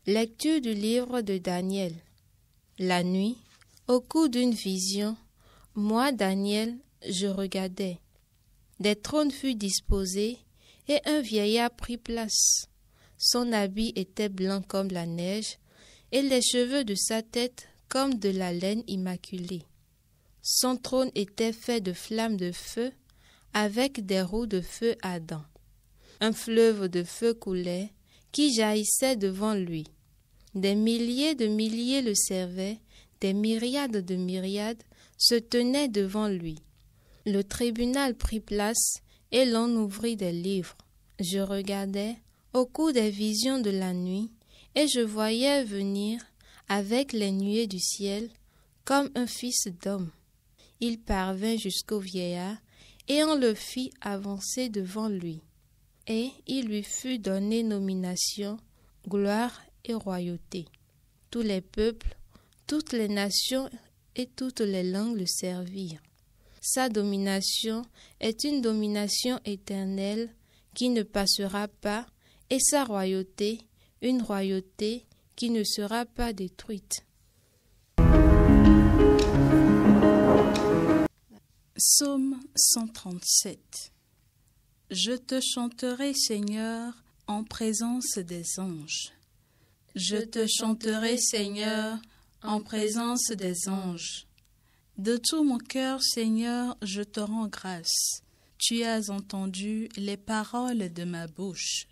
Lecture du livre de Daniel. La nuit, au cours d'une vision, moi, Daniel, je regardais. Des trônes furent disposés et un vieillard prit place. Son habit était blanc comme la neige et les cheveux de sa tête comme de la laine immaculée. Son trône était fait de flammes de feu avec des roues de feu ardent. Un fleuve de feu coulait qui jaillissait devant lui. Des milliers de milliers le servaient, des myriades de myriades se tenaient devant lui. Le tribunal prit place et l'on ouvrit des livres. Je regardais au cours des visions de la nuit et je voyais venir avec les nuées du ciel comme un fils d'homme. Il parvint jusqu'au vieillard et on le fit avancer devant lui. Et il lui fut donné nomination, gloire et royauté. Tous les peuples, toutes les nations et toutes les langues le servirent. Sa domination est une domination éternelle qui ne passera pas, et sa royauté, une royauté qui ne sera pas détruite. Psaume 137. Je te chanterai, Seigneur, en présence des anges. Je te chanterai, Seigneur, en présence des anges. De tout mon cœur, Seigneur, je te rends grâce. Tu as entendu les paroles de ma bouche.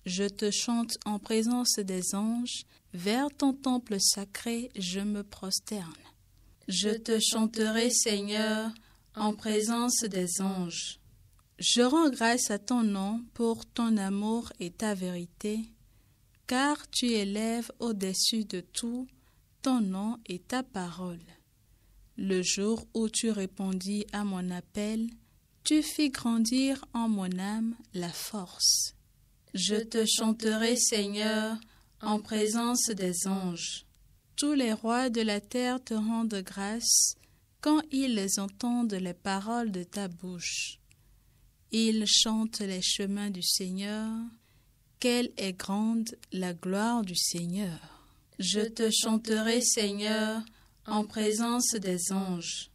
Je te chante en présence des anges, vers ton temple sacré, je me prosterne. Je te chanterai, Seigneur, en présence des anges. Je rends grâce à ton nom pour ton amour et ta vérité, car tu élèves au-dessus de tout ton nom et ta parole. Le jour où tu répondis à mon appel, tu fis grandir en mon âme la force. Je te chanterai, Seigneur, en présence des anges. Tous les rois de la terre te rendent grâce quand ils entendent les paroles de ta bouche. Ils chantent les chemins du Seigneur. Quelle est grande la gloire du Seigneur. Je te chanterai, Seigneur, en présence des anges.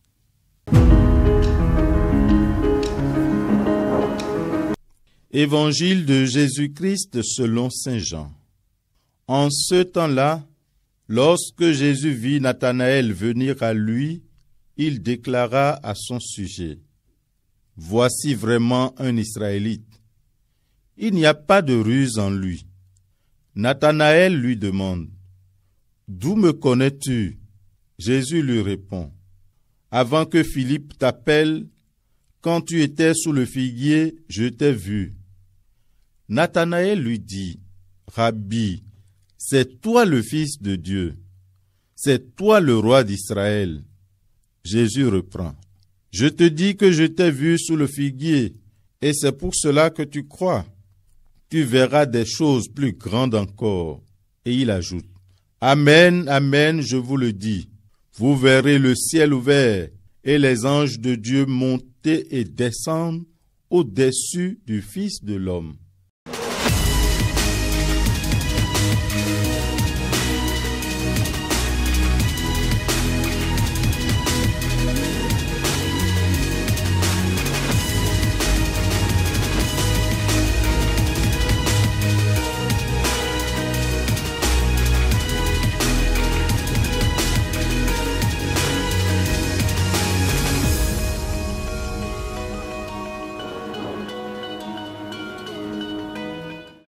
Évangile de Jésus-Christ selon saint Jean. En ce temps-là, lorsque Jésus vit Nathanaël venir à lui, il déclara à son sujet: « Voici vraiment un Israélite. Il n'y a pas de ruse en lui. » Nathanaël lui demande: « D'où me connais-tu » Jésus lui répond: « Avant que Philippe t'appelle, quand tu étais sous le figuier, je t'ai vu. » Nathanaël lui dit: « Rabbi, c'est toi le Fils de Dieu. C'est toi le roi d'Israël. » Jésus reprend: « Je te dis que je t'ai vu sous le figuier, et c'est pour cela que tu crois. Tu verras des choses plus grandes encore. » Et il ajoute: « Amen, amen, je vous le dis. Vous verrez le ciel ouvert et les anges de Dieu monter et descendre au-dessus du Fils de l'homme. »